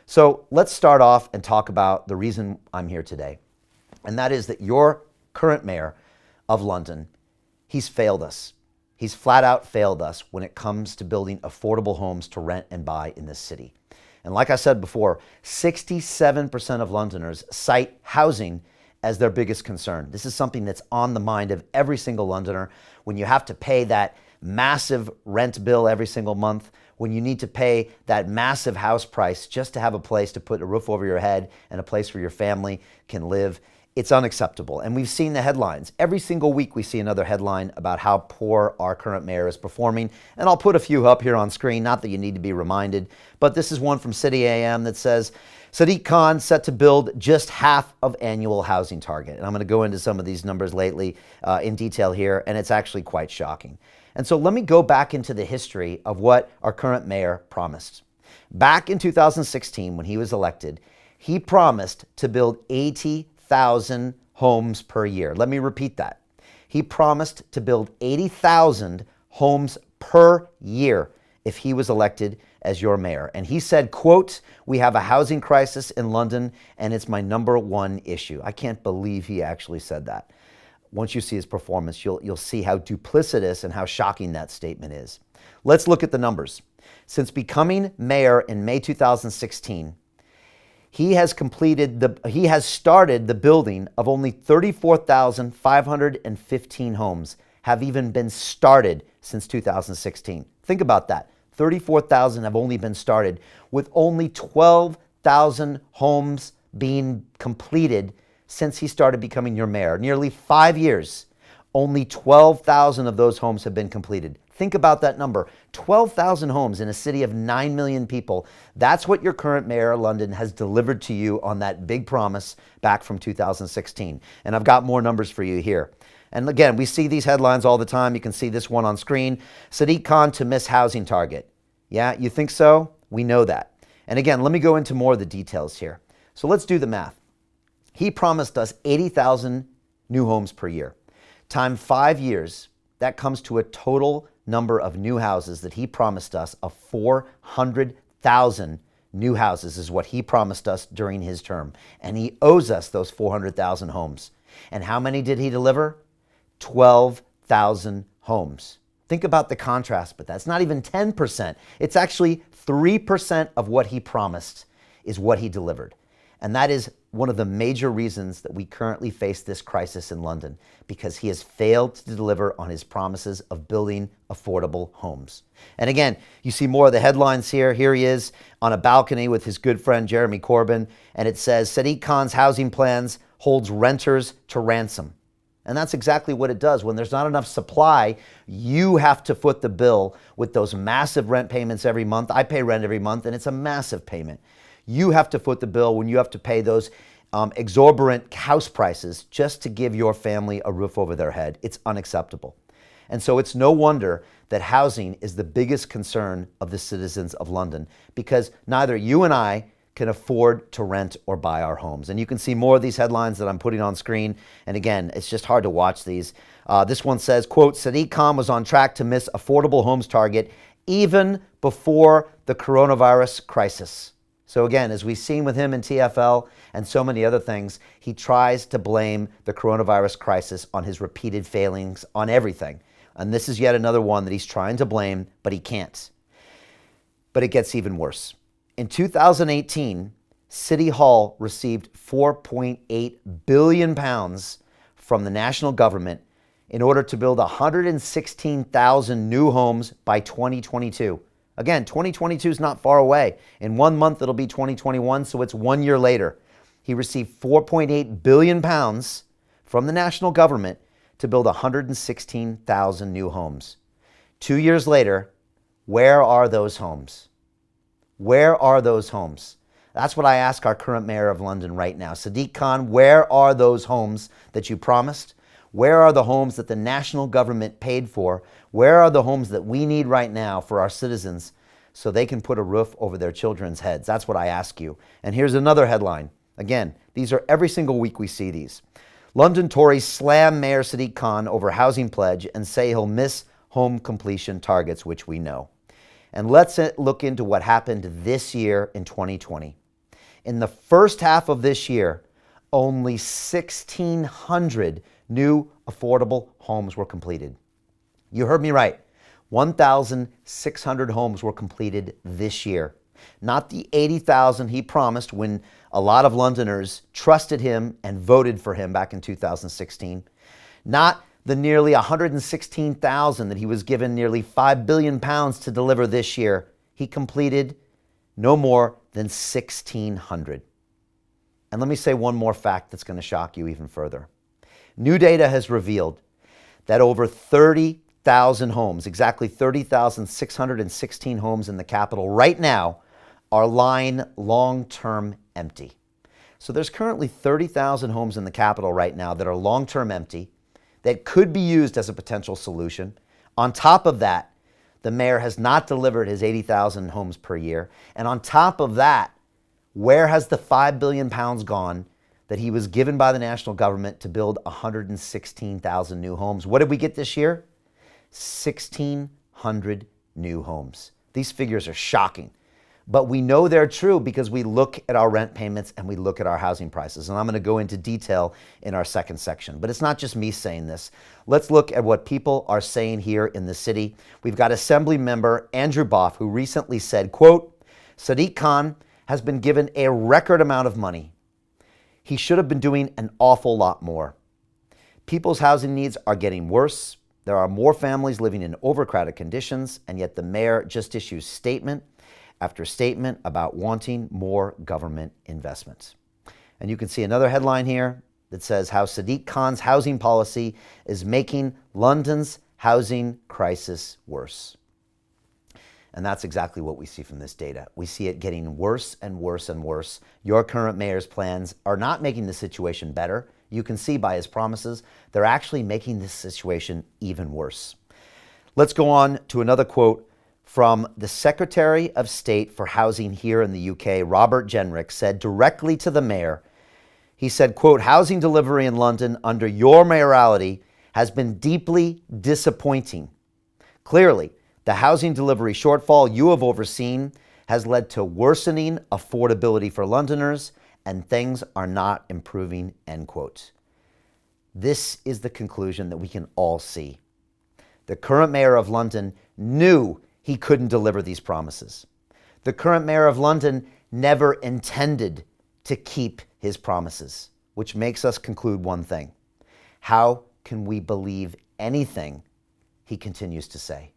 So let's start off and talk about the reason I'm here today. And that is that your current mayor of London, he's failed us. He's flat out failed us when it comes to building affordable homes to rent and buy in this city. And like I said before, 67% of Londoners cite housing as their biggest concern. This is something that's on the mind of every single Londoner. When you have to pay that massive rent bill every single month, when you need to pay that massive house price just to have a place to put a roof over your head and a place where your family can live, it's unacceptable. And we've seen the headlines. Every single week we see another headline about how poor our current mayor is performing. And I'll put a few up here on screen, not that you need to be reminded, but this is one from City AM that says, Sadiq Khan set to build just half of annual housing target. And I'm going to go into some of these numbers lately in detail here, and it's actually quite shocking. And so let me go back into the history of what our current mayor promised. Back in 2016, when he was elected, he promised to build 80,000 homes per year. Let me repeat that. He promised to build 80,000 homes per year if he was elected as your mayor. And he said, quote, "We have a housing crisis in London and it's my #1 issue." I can't believe he actually said that. Once you see his performance, you'll see how duplicitous and how shocking that statement is. Let's look at the numbers. Since becoming mayor in May 2016, he has started the building of only 34,515 homes have even been started since 2016. Think about that. 34,000 have only been started, with only 12,000 homes being completed since he started becoming your mayor. Nearly 5 years, only 12,000 of those homes have been completed. Think about that number, 12,000 homes in a city of 9 million people. That's what your current mayor of London has delivered to you on that big promise back from 2016. And I've got more numbers for you here. And again, we see these headlines all the time. You can see this one on screen. Sadiq Khan to miss housing target. Yeah, you think so? We know that. And again, let me go into more of the details here. So let's do the math. He promised us 80,000 new homes per year. Time 5 years, that comes to a total number of new houses that he promised us of 400,000 new houses is what he promised us during his term. And he owes us those 400,000 homes. And how many did he deliver? 12,000 homes. Think about the contrast, but that's not even 10%. It's actually 3% of what he promised is what he delivered. And that is one of the major reasons that we currently face this crisis in London, because he has failed to deliver on his promises of building affordable homes. And again, you see more of the headlines here. Here he is on a balcony with his good friend Jeremy Corbyn, and it says, Sadiq Khan's housing plans holds renters to ransom. And that's exactly what it does. When there's not enough supply, you have to foot the bill with those massive rent payments every month. I pay rent every month, and it's a massive payment. You have to foot the bill when you have to pay those exorbitant house prices just to give your family a roof over their head. It's unacceptable. And so it's no wonder that housing is the biggest concern of the citizens of London, because neither you and I can afford to rent or buy our homes. And you can see more of these headlines that I'm putting on screen. And again, it's just hard to watch these. This one says, quote, Sadiq Khan was on track to miss affordable homes target even before the coronavirus crisis. So again, as we've seen with him in TfL and so many other things, he tries to blame the coronavirus crisis on his repeated failings on everything. And this is yet another one that he's trying to blame, but he can't. But it gets even worse. In 2018, City Hall received £4.8 billion from the national government in order to build 116,000 new homes by 2022. Again, 2022 is not far away. In 1 month, it'll be 2021, so it's 1 year later. He received £4.8 billion from the national government to build 116,000 new homes. 2 years later, where are those homes? Where are those homes? That's what I ask our current mayor of London right now. Sadiq Khan, where are those homes that you promised? Where are the homes that the national government paid for? Where are the homes that we need right now for our citizens so they can put a roof over their children's heads? That's what I ask you. And here's another headline. Again, these are every single week we see these. London Tories slam Mayor Sadiq Khan over housing pledge and say he'll miss home completion targets, which we know. And let's look into what happened this year in 2020. In the first half of this year, only 1,600 new affordable homes were completed. You heard me right. 1,600 homes were completed this year. Not the 80,000 he promised when a lot of Londoners trusted him and voted for him back in 2016. Not the nearly 116,000 that he was given nearly £5 billion to deliver this year. He completed no more than 1,600. And let me say one more fact that's going to shock you even further. New data has revealed that over 30,000 homes, exactly 30,616 homes in the capital right now, are lying long-term empty. So there's currently 30,000 homes in the capital right now that are long-term empty that could be used as a potential solution. On top of that, the mayor has not delivered his 80,000 homes per year. And on top of that, where has the £5 billion gone that he was given by the national government to build 116,000 new homes? What did we get this year? 1,600 new homes. These figures are shocking. But we know they're true because we look at our rent payments and we look at our housing prices. And I'm going to go into detail in our second section. But it's not just me saying this. Let's look at what people are saying here in the city. We've got Assembly Member Andrew Boff, who recently said, quote, Sadiq Khan has been given a record amount of money. He should have been doing an awful lot more. People's housing needs are getting worse. There are more families living in overcrowded conditions, and yet the mayor just issues statement after statement about wanting more government investments. And you can see another headline here that says how Sadiq Khan's housing policy is making London's housing crisis worse. And that's exactly what we see from this data. We see it getting worse and worse and worse. Your current mayor's plans are not making the situation better. You can see by his promises, they're actually making this situation even worse. Let's go on to another quote from the Secretary of State for Housing here in the UK, Robert Jenrick, said directly to the mayor. He said, quote, housing delivery in London under your mayoralty has been deeply disappointing. Clearly, the housing delivery shortfall you have overseen has led to worsening affordability for Londoners, and things are not improving, end quote. This is the conclusion that we can all see. The current mayor of London knew he couldn't deliver these promises. The current mayor of London never intended to keep his promises, which makes us conclude one thing. How can we believe anything he continues to say?